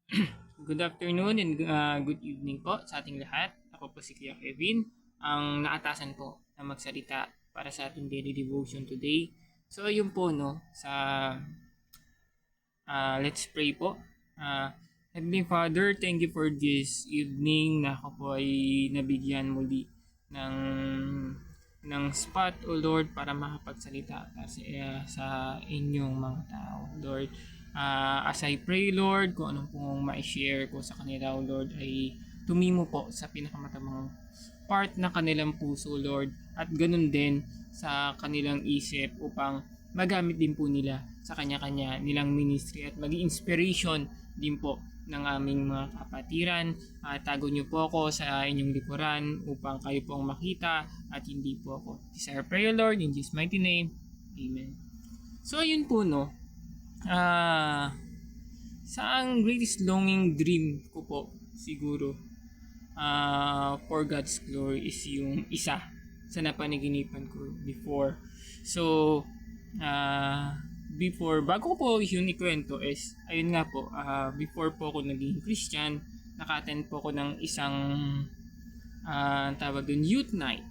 Good afternoon and good evening po sa ating lahat. Ako po si Kuya Kevin, ang naatasan po na magsalita para sa ating daily devotion today. So ayun po no, let's pray po. Heavenly Father, thank you for this evening na ako po ay nabigyan muli ng spot, O Lord, para makapagsalita sa inyong mga tao, Lord. As I pray, Lord, kung anong pong ma-share ko sa kanila, O Lord, ay tumimo po sa pinakamatamang part ng kanilang puso, Lord, at ganun din sa kanilang isip upang magamit din po nila sa kanya-kanya nilang ministry at maging inspiration din po ng aming mga kapatiran. Tago niyo po ako sa inyong likuran upang kayo po ang makita at hindi po ako. This I pray, Lord, in Jesus' mighty name. Amen. So, ayun po, no. Sa ang greatest longing dream ko po, siguro, for God's glory is yung isa sa napanaginipan ko before. So, bago ko po yun ikwento is, ayun nga po, before po ako naging Christian, naka-attend po ako ng isang tawag dun, youth night,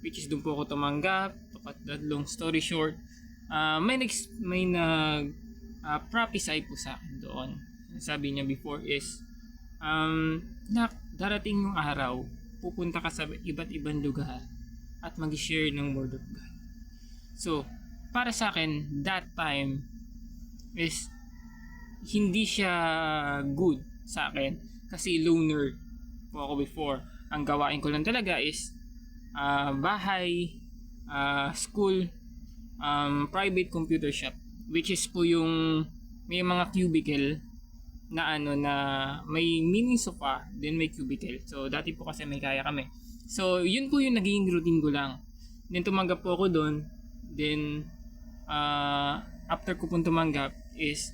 which is doon po ako tumanggap. To cut that long story short, may nag prophesy po sa akin doon. Sabi niya before is, darating yung araw, pupunta ka sa iba't ibang lugar at mag-share ng word of God. So, para sa akin, that time is hindi siya good sa akin kasi loner po ako before. Ang gawain ko lang talaga is bahay, school, private computer shop, which is po yung may mga cubicle na na may mini sofa, then may cubicle. So dati po kasi may kaya kami. So yun po yung naging routine ko lang. Then tumanggap po ako doon. Then after ko pong tumanggap is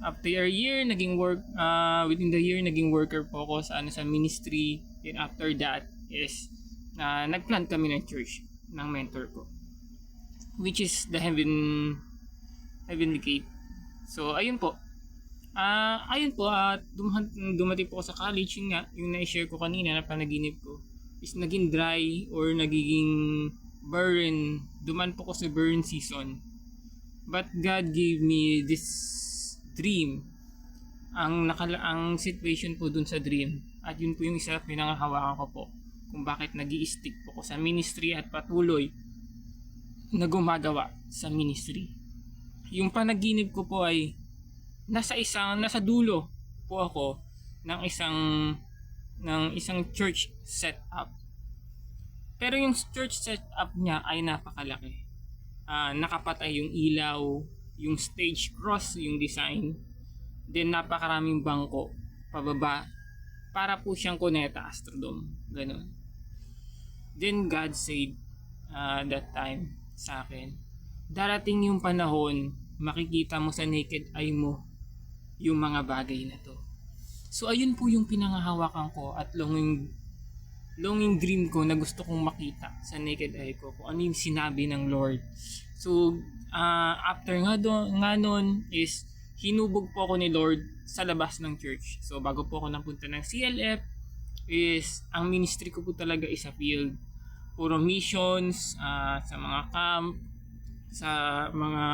after a year within the year naging worker po ako sa ministry. Then after that is nagplant kami ng church ng mentor ko, which is the Heavenly Gate. So ayun po. Dumating po ako sa college. Yun nga, yung na-share ko kanina na panaginip ko is naging dry or nagiging barren. Duman po ko sa barren season. But God gave me this dream. Ang situation po dun sa dream, at yun po yung isa pinangahawakan ko po kung bakit nag-i-stick po ko sa ministry at patuloy na gumagawa sa ministry. Yung panaginip ko po ay nasa dulo po ako ng isang church setup. Pero yung church setup niya ay napakalaki. Nakapatay yung ilaw, yung stage cross yung design, then napakaraming bangko pababa para po siyang Cuneta Astrodome, ganun. Then God said that time sa akin, darating yung panahon, makikita mo sa naked eye mo yung mga bagay na to. So ayun po yung pinangahawakan ko at longing dream ko na gusto kong makita sa naked eye ko kung ano yung sinabi ng Lord. So after nga nun is hinubog po ako ni Lord sa labas ng church. So bago po ako napunta ng CLF is ang ministry ko po talaga is sa field. Puro missions, sa mga camp, sa mga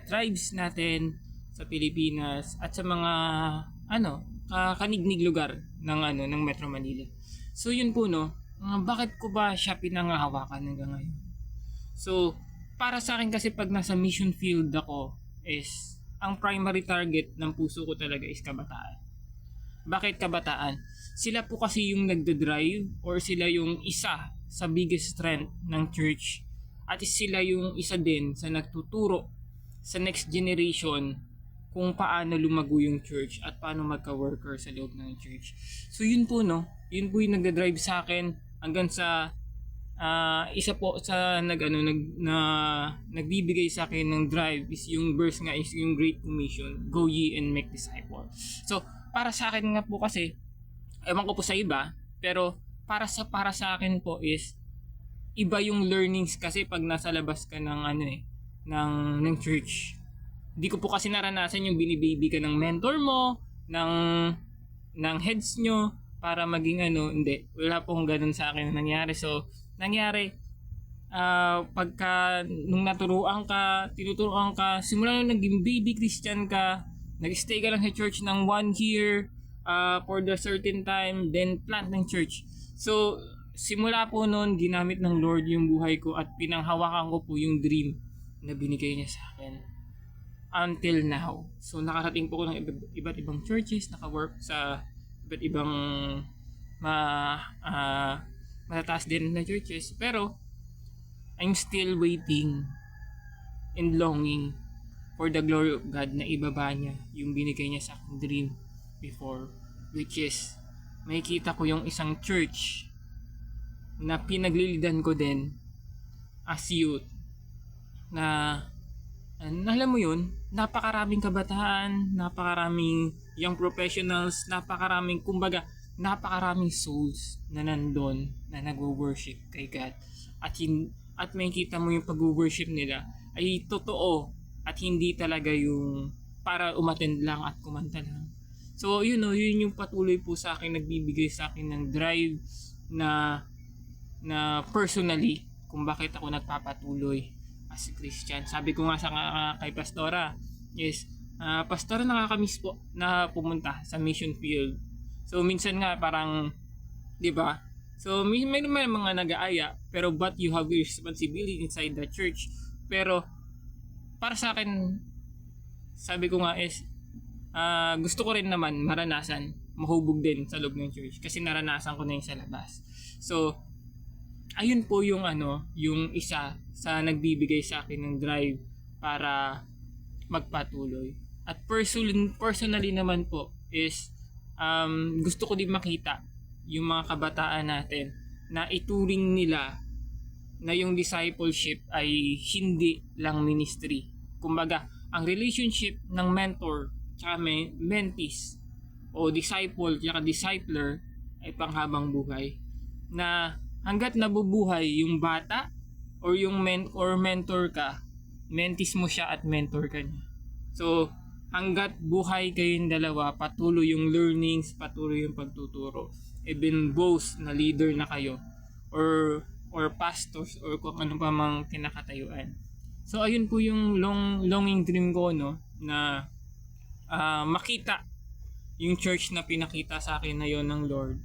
tribes natin sa Pilipinas at sa mga kanignig lugar ng Metro Manila. So yun po no, bakit ko ba siya pinangahawakan hanggang ngayon? So para sa akin kasi pag nasa mission field ako is ang primary target ng puso ko talaga is kabataan. Bakit kabataan? Sila po kasi yung nagdadrive or sila yung isa sa biggest strength ng church at sila yung isa din sa nagtuturo sa next generation kung paano lumago yung church at paano magka-worker sa loob ng church. So yun po no, yun po yung nagdadrive sa akin hanggang sa isa po sa nagbibigay sa akin ng drive is yung verse nga is yung Great Commission, go ye and make disciples. So para sa akin nga po kasi, ewan ko po sa iba, pero para sa akin po is iba yung learnings kasi pag nasa labas ka ng church. Hindi ko po kasi naranasan yung binibaby ka ng mentor mo, ng heads nyo para maging ano, hindi. Wala pong ganun sa akin na nangyari. So, nangyari, pagka nung tinuturuan ka, simula nung naging baby Christian ka, nag-stay ka lang sa church ng 1 year for the certain time, then plant ng church. So, simula po noon, ginamit ng Lord yung buhay ko at pinanghawakan ko po yung dream na binigay niya sa akin until now. So, nakarating po ko ng iba't ibang churches, naka-work sa iba't ibang matataas din na churches, pero I'm still waiting and longing for the glory of God na ibaba niya yung binigay niya sa aking dream before, which is makikita ko yung isang church na pinaglilidan ko din as youth na alam mo yun, napakaraming kabataan, napakaraming young professionals, napakaraming souls na nandun na nag-worship kay God. At makikita mo yung pag-worship nila ay totoo at hindi talaga yung para umattend lang at kumanta lang. So yun yung patuloy po sa akin, nagbibigay sa akin ng drive na personally kung bakit ako nagpapatuloy as a Christian. Sabi ko nga kay Pastora, Pastora, nakakamiss po na pumunta sa mission field. So minsan nga parang, di ba? So may mga nag-aaya, pero but you have your responsibility inside the church. Pero para sa akin, sabi ko nga gusto ko rin naman maranasan, mahubog din sa loob ng church kasi naranasan ko na yung sa labas. So ayun po yung yung isa sa nagbibigay sa akin ng drive para magpatuloy. At personally naman po is gusto ko din makita yung mga kabataan natin na ituring nila na yung discipleship ay hindi lang ministry. Kumbaga, ang relationship ng mentor tsaka mentees o disciple tsaka discipler ay panghabang buhay. Na hanggat nabubuhay yung bata or yung mentor ka, mentees mo siya at mentor ka niya. So, hanggat buhay kayong dalawa, patuloy yung learnings, patuloy yung pagtuturo. Even both na leader na kayo or pastors or kung ano pa mang kinakatayuan. So ayun po yung longing dream ko na makita yung church na pinakita sa akin na yon ng Lord.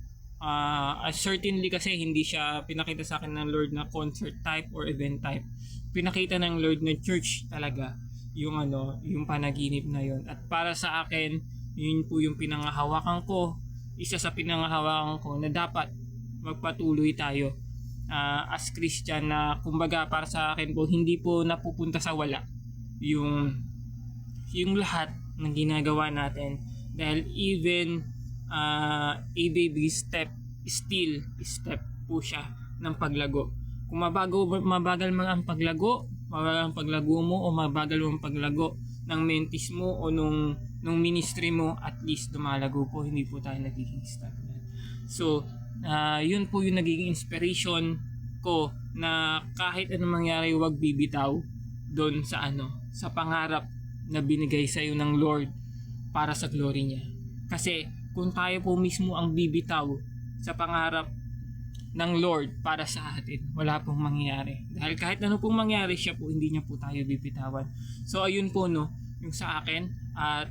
Certainly kasi hindi siya pinakita sa akin ng Lord na concert type or event type. Pinakita ng Lord na church talaga yung yung panaginip na yon. At para sa akin, yun po yung pinangahawakan ko. Isa sa pinangahawakan ko na dapat magpatuloy tayo as Christian, na kumbaga para sa akin po hindi po napupunta sa wala yung lahat ng ginagawa natin, dahil even a baby step still step po siya ng paglago. Kung mabagal man ang paglago mo o mabagal ang paglago ng mentees mo o nung ministry mo, at least lumalago po, hindi po tayo nagiging stagnant. So yun po yung nagiging inspiration ko na kahit anong mangyari, huwag bibitaw doon sa sa pangarap na binigay sa iyo ng Lord para sa glory niya. Kasi kung tayo po mismo ang bibitaw sa pangarap ng Lord para sa atin, wala pong mangyayari. Dahil kahit ano pong mangyari, siya po, hindi niya po tayo bibitawan. So ayun po yung sa akin. At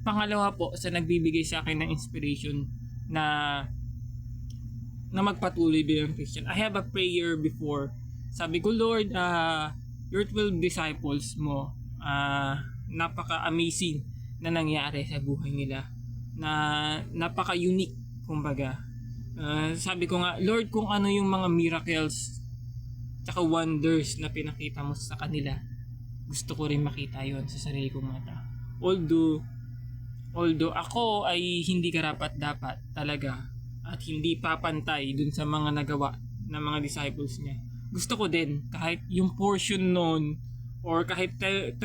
pangalawa po sa nagbibigay sa akin ng inspiration na magpatuloy bilang Christian. I have a prayer before. Sabi ko, Lord, your 12 disciples mo, napaka-amazing na nangyari sa buhay nila. Na napaka-unique, kumbaga. Sabi ko nga, Lord, kung ano yung mga miracles tsaka wonders na pinakita mo sa kanila, gusto ko rin makita yon sa sarili kong mata. Although ako ay hindi karapat-dapat talaga at hindi papantay dun sa mga nagawa ng mga disciples niya, gusto ko din kahit yung portion nun or kahit 30%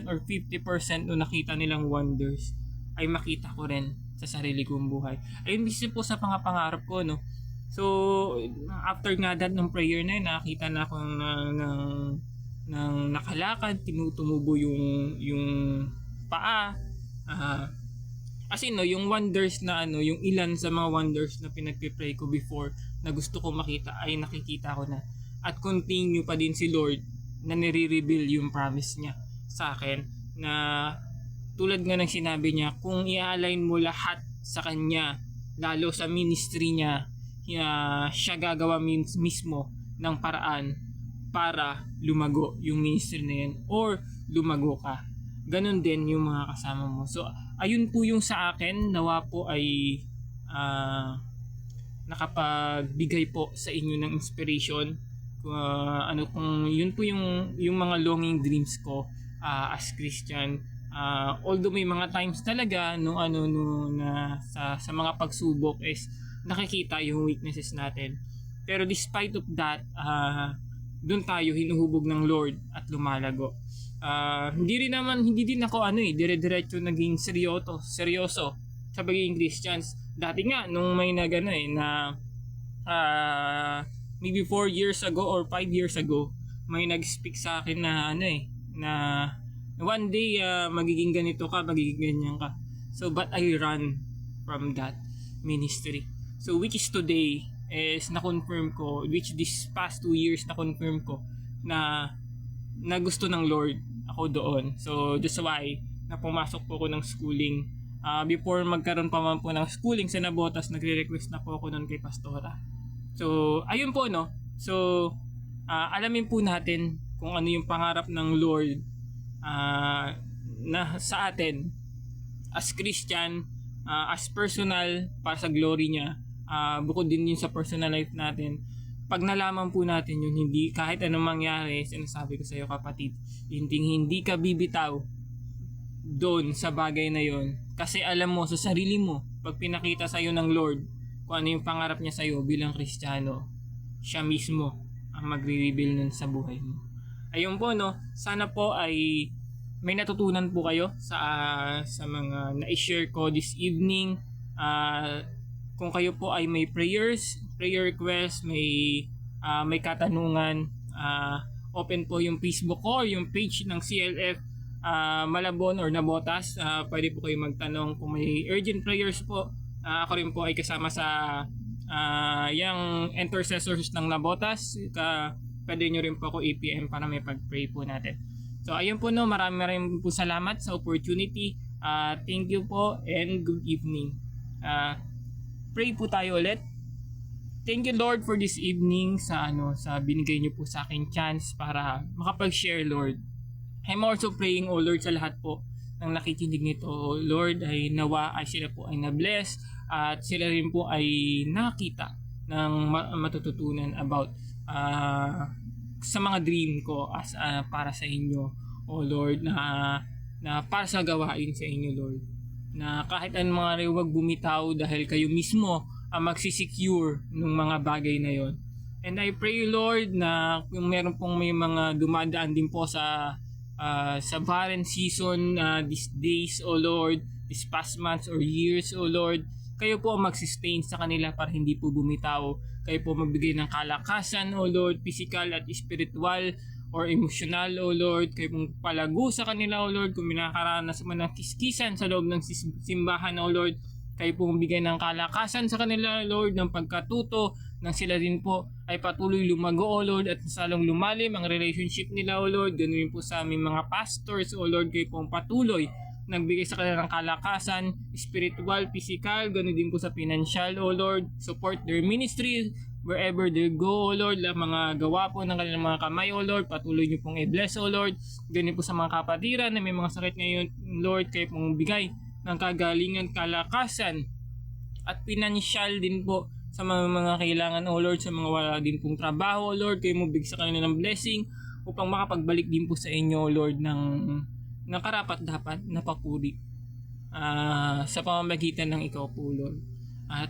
or 50% nung nakita nilang wonders ay makita ko rin sa sarili kong buhay. Ayun din po sa pangarap ko, So after nga that ng prayer na yun, nakita na ako ng nakalakad, tumubo yung paa, Kasi no, yung wonders na yung ilan sa mga wonders na pinagpipray ko before na gusto ko makita ay nakikita ko na. At continue pa din si Lord na nire-reveal yung promise niya sa akin na tulad nga ng sinabi niya, kung i-align mo lahat sa kanya, lalo sa ministry niya, siya gagawa mismo ng paraan para lumago yung ministry na yan or lumago ka. Ganon din yung mga kasama mo. So, ayun po yung sa akin. Nawa po ay nakapagbigay po sa inyo ng inspiration. Kung yun po yung mga longing dreams ko as Christian. Although may mga times talaga na sa mga pagsubok is nakikita yung weaknesses natin. Pero despite of that, doon tayo hinuhubog ng Lord at lumalago. Hindi din ako dire-diretso naging seryoso sa pagiging Christians. Dati nga nung may maybe 4 years ago or 5 years ago, may nag-speak sa akin na na one day magiging ganito ka, magiging ganyan ka. So but I run from that ministry. So which is today is na-confirm ko, which this past 2 years na-confirm ko na gusto ng Lord ako doon. So that's why na pumasok po ako ng schooling. Before magkaroon pa man po ng schooling sa Nabotas, nagre-request na po ako noon kay Pastora. So ayun po no. So alamin po natin kung ano yung pangarap ng Lord na sa atin as Christian, as personal para sa glory niya. Bukod din yun sa personal life natin. Pag nalaman po natin yun, hindi kahit anong mangyari, sinasabi ko sa iyo kapatid, hindi ka bibitaw doon sa bagay na yon. Kasi alam mo sa sarili mo, pag pinakita sa iyo ng Lord kung ano yung pangarap niya sa iyo bilang Kristiyano, siya mismo ang magre-reveal nun sa buhay mo. Ayun po no, sana po ay may natutunan po kayo sa mga na-share ko this evening. Kung kayo po ay may prayer request, may katanungan, open po yung Facebook ko or yung page ng CLF Malabon or Nabotas. Pwede po kayo magtanong kung may urgent prayers po. Ako rin po ay kasama sa yung intercessors ng Nabotas. Pwede nyo rin po ako i-PM para may pag-pray po natin. So ayun po no, maraming po salamat sa opportunity. Thank you po and good evening. Pray po tayo ulit. Thank you Lord for this evening sa binigay niyo po sa akin chance para makapag-share Lord. I'm also praying Lord sa lahat po ng nakikinig nito Lord ay nawa ay sila po ay na-bless at sila rin po ay nakita ng matututunan about sa mga dream ko as para sa inyo Lord na para sa gawain sa inyo Lord. Na kahit anong mga huwag bumitaw dahil kayo mismo ang magsisecure ng mga bagay na yon. And I pray Lord na kung meron pong may mga dumadaan din po sa barren season these days Lord, these past months or years Lord, kayo po ang mag-sustain sa kanila para hindi po bumitaw. Kayo po magbigay ng kalakasan Lord, physical at spiritual or emotional Lord. Kayo pong palago sa kanila Lord kung minakaranas man ng kiskisan sa loob ng simbahan Lord. Kayo pong bigay ng kalakasan sa kanila Lord, ng pagkatuto nang sila din po ay patuloy lumago Lord at salong lumalim ang relationship nila Lord. Ganoon po sa aming mga pastors Lord, kayo pong patuloy nagbigay sa kanila ng kalakasan, spiritual, physical, ganoon din po sa financial Lord. Support their ministry wherever they go Lord, mga gawa po ng kanilang mga kamay Lord, patuloy niyo pong i-bless Lord. Ganun po sa mga kapatiran na may mga sakit ngayon Lord, kayo pong bigay ng kagalingan, kalakasan at financial din po sa mga kailangan Lord, sa mga wala din pong trabaho Lord, kayo mo bigay sa kanila ng blessing upang makapagbalik din po sa inyo Lord ng karapat dapat na papuri sa pamamagitan ng ikaw po Lord.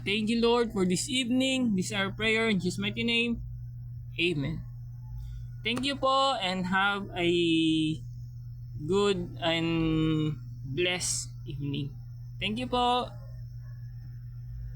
Thank you Lord for this evening. This is our prayer in Jesus' mighty name. Amen. Thank you po and have a good and blessed evening. Thank you po.